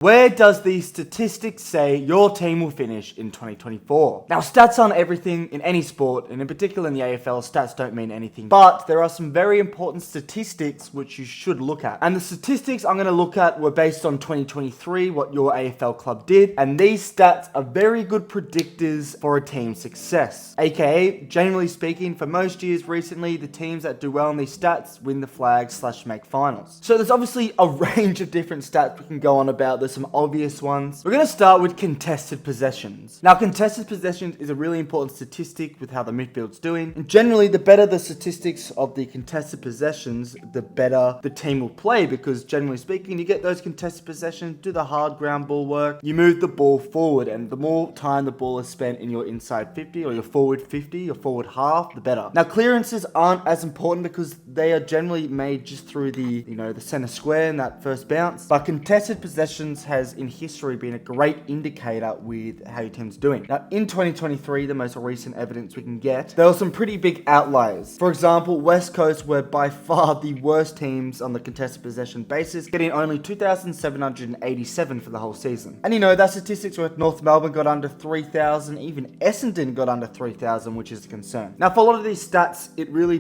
Where does the statistics say your team will finish in 2024? Now, stats aren't everything in any sport, and in particular in the AFL, stats don't mean anything. But there are some very important statistics which you should look at. And the statistics I'm going to look at were based on 2023, what your AFL club did. And these stats are very good predictors for a team's success. AKA, generally speaking, for most years recently, the teams that do well in these stats win the flag / make finals. So there's obviously a range of different stats we can go on about. There's some obvious ones. We're going to start with contested possessions. Now, contested possessions is a really important statistic with how the midfield's doing. And generally, the better the statistics of the contested possessions, the better the team will play, because generally speaking, you get those contested possessions, do the hard ground ball work, you move the ball forward, and the more time the ball is spent in your inside 50 or your forward 50, your forward half, the better. Now, clearances aren't as important because they are generally made just through the, the center square and that first bounce. But contested possessions has in history been a great indicator with how your team's doing. Now, in 2023, the most recent evidence we can get, there were some pretty big outliers. For example, West Coast were by far the worst teams on the contested possession basis, getting only 2,787 for the whole season. And that statistics where North Melbourne got under 3,000, even Essendon got under 3,000, which is a concern. Now, for a lot of these stats, it really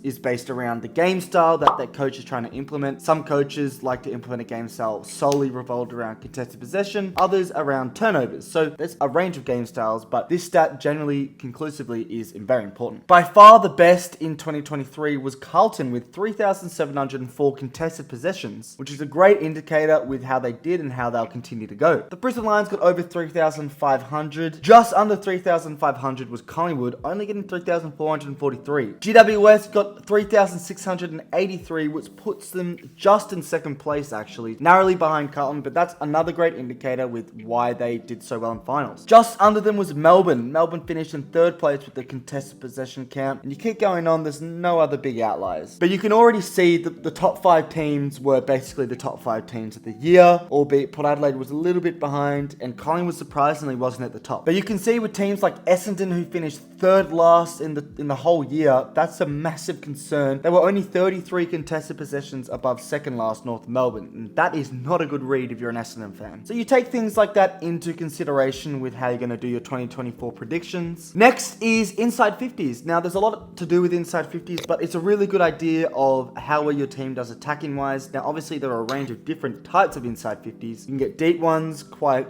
is based around the game style that coach is trying to implement. Some coaches like to implement a game style solely revolved around contested possession, others around turnovers. So there's a range of game styles, but this stat generally, conclusively, is very important. By far the best in 2023 was Carlton with 3,704 contested possessions, which is a great indicator with how they did and how they'll continue to go. The Brisbane Lions got over 3,500. Just under 3,500 was Collingwood, only getting 3,443. GWS got 3,683, which puts them just in second place, actually, narrowly behind Carlton, but that's another great indicator with why they did so well in finals. Just under them was Melbourne. Melbourne finished in third place with the contested possession count, and you keep going on, there's no other big outliers. But you can already see that the top 5 teams were basically the top 5 teams of the year, albeit Port Adelaide was a little bit behind, and Collingwood surprisingly wasn't at the top. But you can see with teams like Essendon, who finished third last in the whole year, that's a massive concern. There were only 33 contested possessions above second last North Melbourne, and that is not a good read if you're an Essendon fan. So you take things like that into consideration with how you're going to do your 2024 predictions. Next is inside 50s. Now, there's a lot to do with inside 50s, but it's a really good idea of how well your team does attacking wise. Now, obviously, there are a range of different types of inside 50s. You can get deep ones, quite,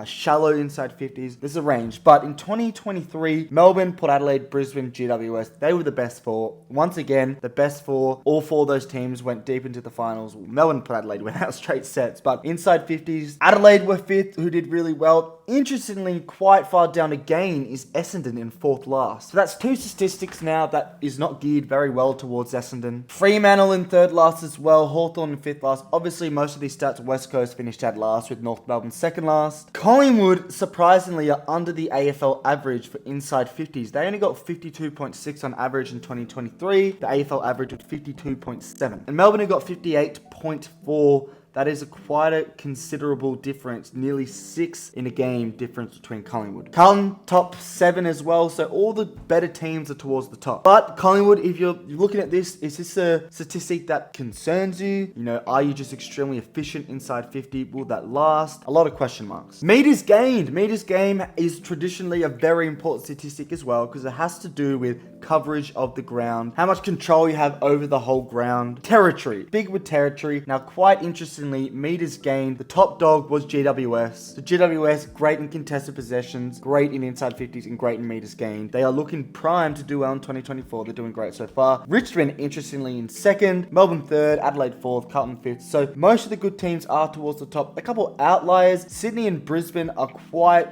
shallow inside 50s. There's a range. But in 2023, Melbourne, Port Adelaide, Brisbane, GWS, they were the best 4. Once again, the best 4. All 4 of those teams went deep into the finals. Melbourne and Port Adelaide went out straight sets. But inside 50s, Adelaide were 5th, who did really well. Interestingly, quite far down again is Essendon in 4th last. So that's 2 statistics now that is not geared very well towards Essendon. Fremantle in 3rd last as well. Hawthorn in 5th last. Obviously, most of these stats, West Coast finished at last with North Melbourne 2nd last. Collingwood, surprisingly, are under the AFL average for inside 50s. They only got 52.6 on average in 2023. The AFL average was 52.7. And Melbourne who got 58.4. That is quite a considerable difference, nearly 6 in a game difference between Collingwood. Carlton, top 7 as well, so all the better teams are towards the top. But Collingwood, if you're looking at this, is this a statistic that concerns you? Are you just extremely efficient inside 50? Will that last? A lot of question marks. Meters gained. Meters game is traditionally a very important statistic as well, because it has to do with coverage of the ground, how much control you have over the whole ground. Territory. Big with territory. Now, quite interestingly, meters gained, the top dog was GWS. So GWS, great in contested possessions, great in inside 50s, and great in meters gained. They are looking primed to do well in 2024. They're doing great so far. Richmond, interestingly, in 2nd, Melbourne 3rd, Adelaide 4th, Carlton 5th. So most of the good teams are towards the top. A couple outliers, Sydney and Brisbane are quite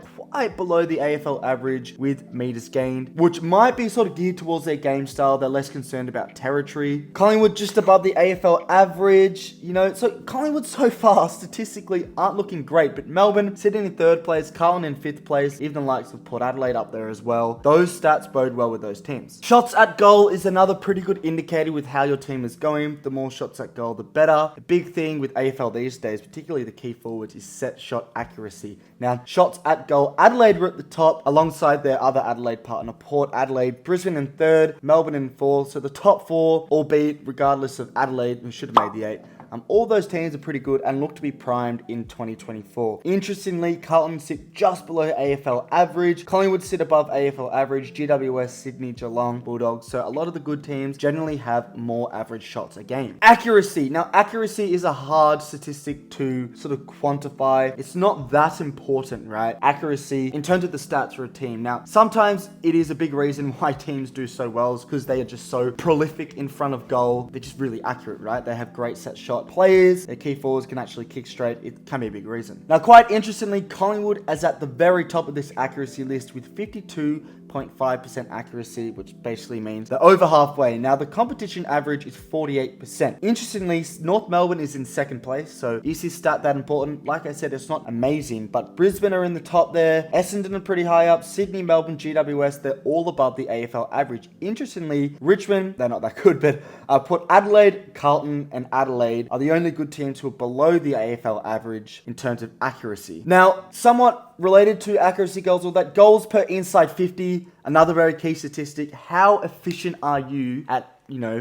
below the AFL average with meters gained, which might be sort of geared towards their game style. They're less concerned about territory. Collingwood just above the AFL average, so Collingwood so far statistically aren't looking great, but Melbourne sitting in 3rd place, Carlton in 5th place, even the likes of Port Adelaide up there as well. Those stats bode well with those teams. Shots at goal is another pretty good indicator with how your team is going. The more shots at goal, the better. The big thing with AFL these days, particularly the key forwards, is set shot accuracy. Now, shots at goal, Adelaide were at the top alongside their other Adelaide partner, Port Adelaide. Brisbane in 3rd, Melbourne in 4th. So the top 4, albeit regardless of Adelaide, who should have made the 8, All those teams are pretty good and look to be primed in 2024. Interestingly, Carlton sit just below AFL average. Collingwood sit above AFL average. GWS, Sydney, Geelong, Bulldogs. So a lot of the good teams generally have more average shots a game. Accuracy. Now, accuracy is a hard statistic to sort of quantify. It's not that important, right? Accuracy in terms of the stats for a team. Now, sometimes it is a big reason why teams do so well is because they are just so prolific in front of goal. They're just really accurate, right? They have great set shot players. Their key forwards can actually kick straight. It can be a big reason. Now, quite interestingly, Collingwood is at the very top of this accuracy list with 52.5% accuracy, which basically means they're over halfway. Now, the competition average is 48%. Interestingly, North Melbourne is in second place. So is this stat that important? Like I said, it's not amazing, but Brisbane are in the top there. Essendon are pretty high up. Sydney, Melbourne, GWS, they're all above the AFL average. Interestingly, Richmond, they're not that good, but Port Adelaide, Carlton, and Adelaide are the only good teams who are below the AFL average in terms of accuracy. Now, somewhat related to accuracy goals, or that goals per inside 50, another very key statistic. How efficient are you at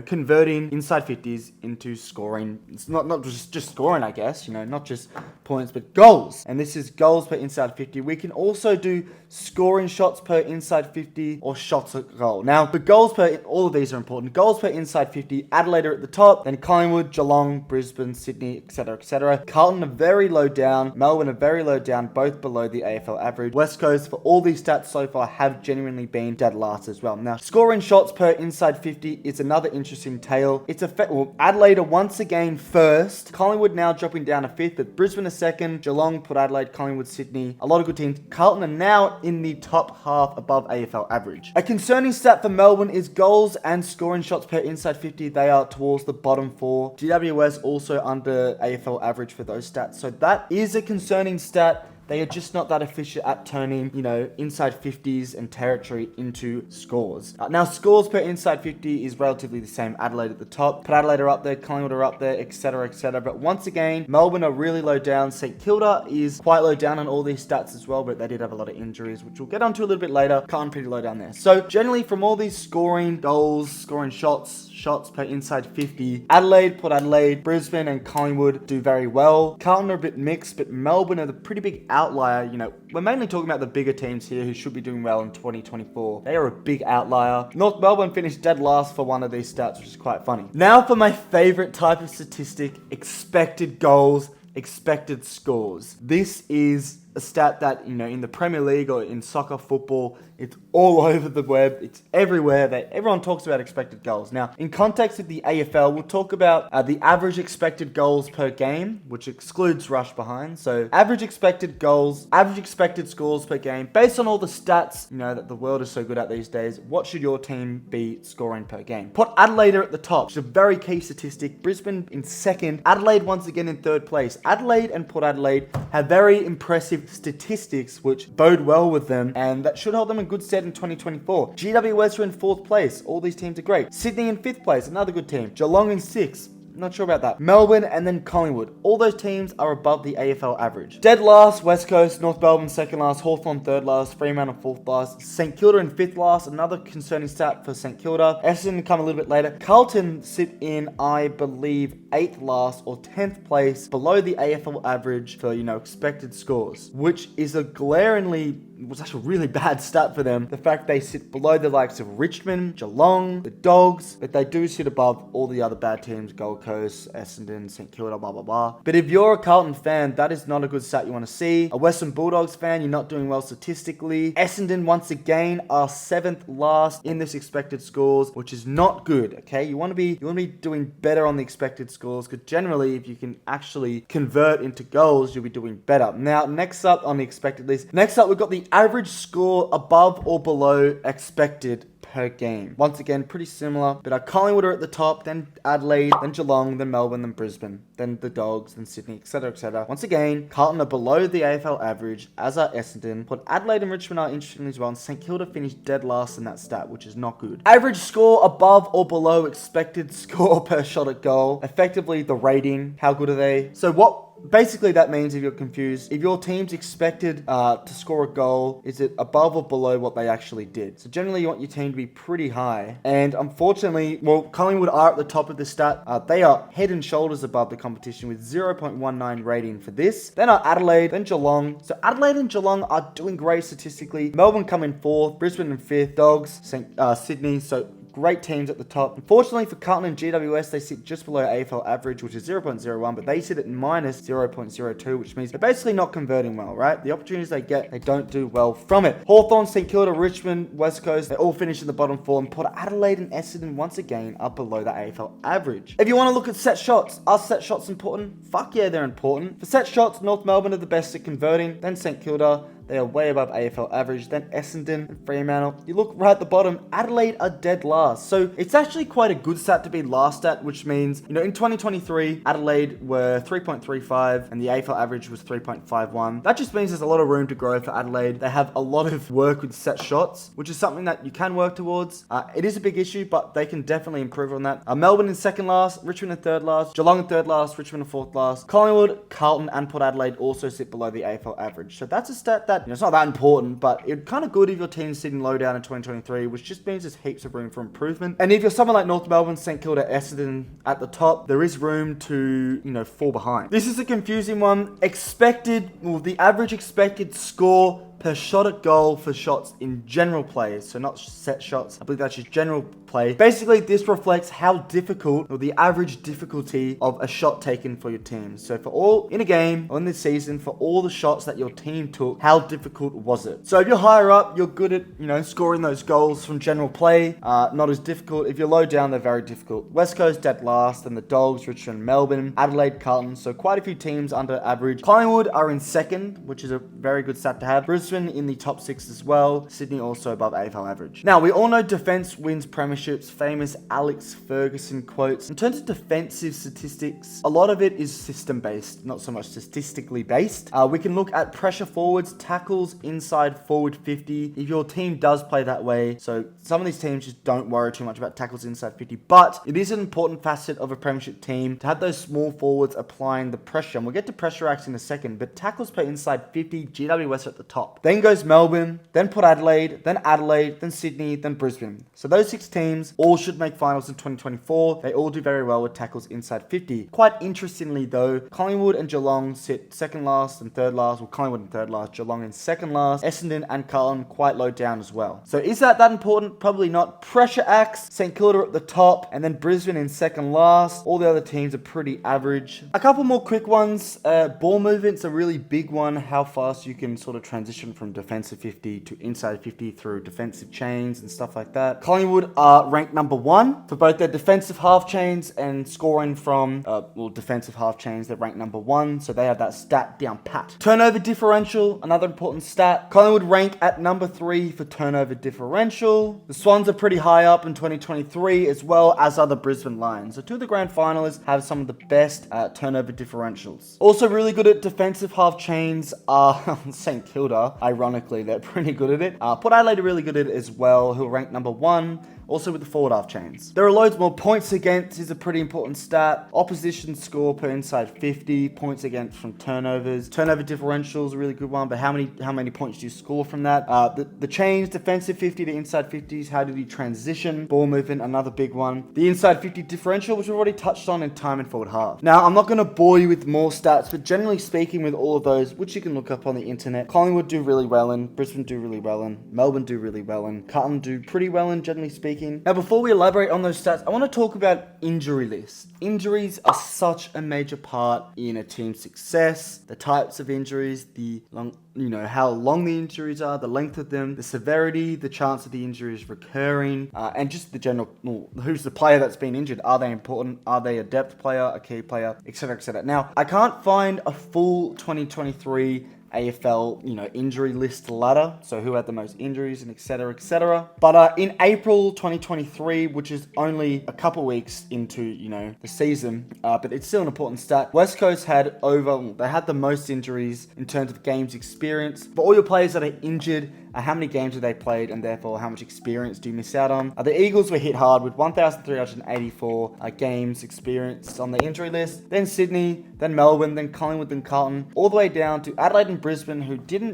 converting inside 50s into scoring? It's not just scoring, I guess, not just points, but goals. And this is goals per inside 50. We can also do scoring shots per inside 50 or shots at goal. Now, the goals per, all of these are important. Goals per inside 50, Adelaide are at the top, then Collingwood, Geelong, Brisbane, Sydney, etc., etc. Carlton are very low down. Melbourne are very low down, both below the AFL average. West Coast, for all these stats so far, have genuinely been dead last as well. Now, scoring shots per inside 50 is another interesting tale. It's Adelaide are once again first. Collingwood now dropping down to fifth, but Brisbane are second. Geelong, Port Adelaide, Collingwood, Sydney. A lot of good teams. Carlton are now in the top half above AFL average. A concerning stat for Melbourne is goals and scoring shots per inside 50. They are towards the bottom four. GWS also under AFL average for those stats. So that is a concerning stat. They are just not that efficient at turning, inside 50s and territory into scores. Now, scores per inside 50 is relatively the same. Adelaide at the top. Port Adelaide are up there. Collingwood are up there, etc., etc. But once again, Melbourne are really low down. St Kilda is quite low down on all these stats as well, but they did have a lot of injuries, which we'll get onto a little bit later. Carlton pretty low down there. So generally, from all these scoring goals, scoring shots per inside 50, Adelaide, Port Adelaide, Brisbane, and Collingwood do very well. Carlton are a bit mixed, but Melbourne are the pretty big outlier. We're mainly talking about the bigger teams here who should be doing well in 2024. They are a big outlier. North Melbourne finished dead last for one of these stats, which is quite funny. Now for my favorite type of statistic, expected goals, expected scores. This is a stat that, in the Premier League or in soccer, football, it's all over the web. It's everywhere. Everyone talks about expected goals. Now, in context of the AFL, we'll talk about the average expected goals per game, which excludes rush behind. So average expected goals, average expected scores per game. Based on all the stats, that the world is so good at these days, what should your team be scoring per game? Put Adelaide at the top, which is a very key statistic. Brisbane in second. Adelaide once again in third place. Adelaide and Port Adelaide have very impressive statistics which bode well with them, and that should hold them in good stead in 2024. GWS are in fourth place. All these teams are great. Sydney in fifth place, another good team. Geelong in sixth. Not sure about that. Melbourne and then Collingwood. All those teams are above the AFL average. Dead last, West Coast, North Melbourne second last, Hawthorn third last, Fremantle fourth last, St Kilda in fifth last. Another concerning stat for St Kilda. Essendon come a little bit later. Carlton sit in, I believe, 8th last or 10th place below the AFL average for, expected scores, which is a was actually a really bad stat for them. The fact they sit below the likes of Richmond, Geelong, the Dogs, but they do sit above all the other bad teams, Gold Coast, Essendon, St Kilda, blah, blah, blah. But if you're a Carlton fan, that is not a good stat you want to see. A Western Bulldogs fan, you're not doing well statistically. Essendon, once again, are 7th last in this expected scores, which is not good, okay? You want to be doing better on the expected scores, because generally, if you can actually convert into goals, you'll be doing better. Now, next up on the expected list, we've got the average score above or below expected per game. Once again, pretty similar, but our Collingwood are at the top, then Adelaide, then Geelong, then Melbourne, then Brisbane, then the Dogs, then Sydney, etc., etc. Once again, Carlton are below the AFL average, as are Essendon. But Adelaide and Richmond are interesting as well, and St Kilda finished dead last in that stat, which is not good. Average score above or below expected score per shot at goal. Effectively, the rating. How good are they? So what Basically, that means if you're confused, if your team's expected to score a goal, is it above or below what they actually did? So generally, you want your team to be pretty high. And unfortunately, well, Collingwood are at the top of the stat. They are head and shoulders above the competition with 0.19 rating for this. Then are Adelaide, then Geelong. So Adelaide and Geelong are doing great statistically. Melbourne come in 4th, Brisbane in 5th, Dogs, Sydney. So great teams at the top. Unfortunately for Carlton and GWS, they sit just below AFL average, which is 0.01, but they sit at minus 0.02, which means they're basically not converting well, right? The opportunities they get, they don't do well from it. Hawthorn, St Kilda, Richmond, West Coast, they all finish in the bottom 4, and Port Adelaide and Essendon once again are below the AFL average. If you want to look at set shots, are set shots important? Fuck yeah, they're important. For set shots, North Melbourne are the best at converting, then St Kilda, they are way above AFL average. Then Essendon and Fremantle. You look right at the bottom, Adelaide are dead last. So it's actually quite a good stat to be last at, which means, in 2023, Adelaide were 3.35 and the AFL average was 3.51. That just means there's a lot of room to grow for Adelaide. They have a lot of work with set shots, which is something that you can work towards. It is a big issue, but they can definitely improve on that. Melbourne in second last, Richmond in third last, Geelong in third last, Richmond in fourth last. Collingwood, Carlton and Port Adelaide also sit below the AFL average. So that's a stat that it's not that important, but it's kind of good if your team's sitting low down in 2023, which just means there's heaps of room for improvement. And if you're someone like North Melbourne, St Kilda, Essendon at the top, there is room to, fall behind. This is a confusing one. The average expected score per shot at goal for shots in general plays, so not set shots. I believe that's just general play. Basically, this reflects how difficult, or the average difficulty of a shot taken for your team. So for all, in a game, or in this season, for all the shots that your team took, how difficult was it? So if you're higher up, you're good at, scoring those goals from general play, not as difficult. If you're low down, they're very difficult. West Coast dead last, and the Dogs, Richmond, Melbourne, Adelaide, Carlton, so quite a few teams under average. Collingwood are in second, which is a very good stat to have. Brisbane in the top 6 as well. Sydney also above AFL average. Now, we all know defense wins premierships, famous Alex Ferguson quotes. In terms of defensive statistics, a lot of it is system-based, not so much statistically based. We can look at pressure forwards, tackles, inside forward 50. If your team does play that way, so some of these teams just don't worry too much about tackles inside 50, but it is an important facet of a premiership team to have those small forwards applying the pressure. And we'll get to pressure acts in a second, but tackles per inside 50, GWS at the top. Then goes Melbourne, then Port Adelaide, then Sydney, then Brisbane. So those 6 teams all should make finals in 2024. They all do very well with tackles inside 50. Quite interestingly though, Collingwood and Geelong sit second last and third last. Well, Collingwood in third last, Geelong in second last. Essendon and Carlton quite low down as well. So is that important? Probably not. Pressure acts, St Kilda at the top, and then Brisbane in second last. All the other teams are pretty average. A couple more quick ones. Ball movement's a really big one. How fast you can sort of transition from defensive 50 to inside 50 through defensive chains and stuff like that. Collingwood are ranked number 1 for both their defensive half chains and scoring from, defensive half chains. They're ranked number 1, so they have that stat down pat. Turnover differential, another important stat. Collingwood rank at number 3 for turnover differential. The Swans are pretty high up in 2023, as well as are the Brisbane Lions. So 2 of the grand finalists have some of the best turnover differentials. Also really good at defensive half chains are St Kilda. Ironically, they're pretty good at it. Port Adelaide are really good at it as well, who are ranked number 1. Also with the forward half chains. There are loads more. Points against is a pretty important stat. Opposition score per inside 50. Points against from turnovers. Turnover differential is a really good one, but how many points do you score from that? The chains, defensive 50 to inside 50s. How did you transition? Ball movement, another big one. The inside 50 differential, which we've already touched on in time and forward half. Now, I'm not going to bore you with more stats, but generally speaking with all of those, which you can look up on the internet, Collingwood do really well in, Brisbane do really well in, Melbourne do really well in, Carlton do pretty well in, generally speaking. Now, before we elaborate on those stats, I want to talk about injury lists. Injuries are such a major part in a team's success. The types of injuries, how long the injuries are, the length of them, the severity, the chance of the injuries recurring, and just the general, who's the player that's been injured? Are they important? Are they a depth player, a key player, etc., etc. Now, I can't find a full 2023 AFL, injury list ladder. So who had the most injuries and etc. etc. But in April 2023, which is only a couple weeks into, the season, but it's still an important stat. West Coast had the most injuries in terms of games experience. For all your players that are injured, how many games have they played, and therefore how much experience do you miss out on? The Eagles were hit hard with 1,384 games experience on the injury list. Then Sydney, then Melbourne, then Collingwood, then Carlton, all the way down to Adelaide and Brisbane, who didn't,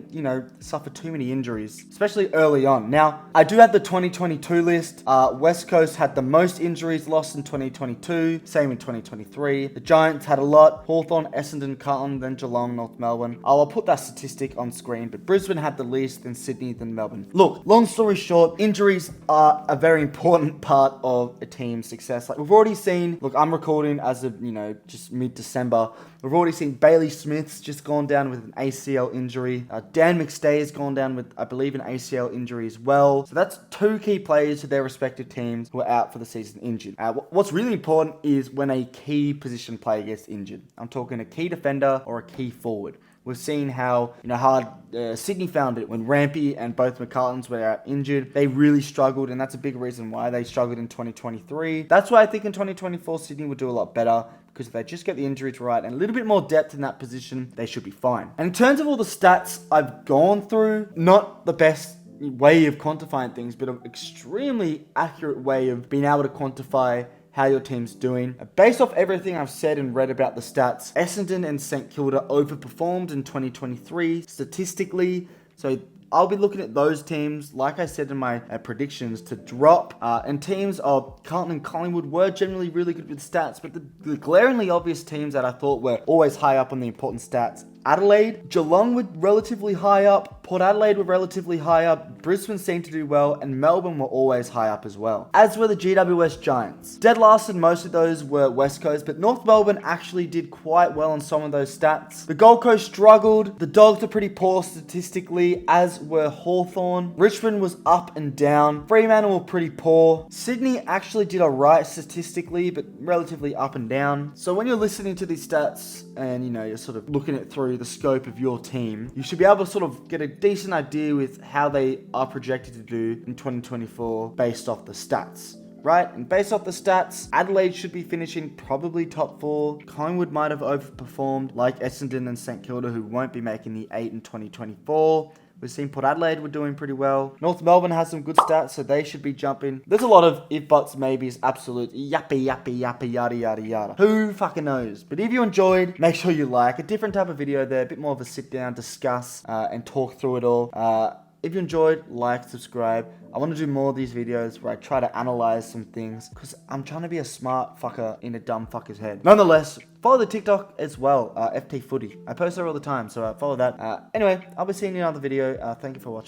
suffer too many injuries, especially early on. Now, I do have the 2022 list. West Coast had the most injuries lost in 2022, same in 2023. The Giants had a lot. Hawthorn, Essendon, Carlton, then Geelong, North Melbourne. I'll put that statistic on screen, but Brisbane had the least, then Sydney, than Melbourne. Look, long story short, injuries are a very important part of a team's success. Like we've already seen, look, I'm recording as of, just mid-December. We've already seen Bailey Smith's just gone down with an ACL injury. Dan McStay has gone down with, I believe, an ACL injury as well. So that's two key players to their respective teams who are out for the season injured. What's really important is when a key position player gets injured. I'm talking a key defender or a key forward. We've seen how hard Sydney found it when Rampy and both McCartans were out injured. They really struggled, and that's a big reason why they struggled in 2023. That's why I think in 2024 Sydney will do a lot better, because if they just get the injuries right and a little bit more depth in that position, they should be fine. And in terms of all the stats I've gone through, not the best way of quantifying things, but an extremely accurate way of being able to quantify how your team's doing. Based off everything I've said and read about the stats, Essendon and St Kilda overperformed in 2023 statistically. So I'll be looking at those teams, like I said in my predictions, to drop. And teams of Carlton and Collingwood were generally really good with stats, but the glaringly obvious teams that I thought were always high up on the important stats: Adelaide, Geelong were relatively high up, Port Adelaide were relatively high up, Brisbane seemed to do well, and Melbourne were always high up as well. As were the GWS Giants. Dead last in most of those were West Coast, but North Melbourne actually did quite well on some of those stats. The Gold Coast struggled. The Dogs are pretty poor statistically, as were Hawthorn. Richmond was up and down. Fremantle were pretty poor. Sydney actually did alright statistically, but relatively up and down. So when you're listening to these stats and you're sort of looking at through the scope of your team, you should be able to sort of get a decent idea with how they are projected to do in 2024 based off the stats. Right? And based off the stats, Adelaide should be finishing probably top 4. Collingwood might have overperformed, like Essendon and St Kilda, who won't be making the 8 in 2024. We've seen Port Adelaide were doing pretty well. North Melbourne has some good stats, so they should be jumping. There's a lot of if, buts, maybes, absolute yappy, yada, yada, yada. Who fucking knows? But if you enjoyed, make sure you like. A different type of video there, a bit more of a sit down, discuss, and talk through it all. If you enjoyed, like, subscribe. I want to do more of these videos where I try to analyze some things, because I'm trying to be a smart fucker in a dumb fucker's head. Nonetheless, follow the TikTok as well, FTFooty. I post there all the time, so follow that. Anyway, I'll be seeing you in another video. Thank you for watching.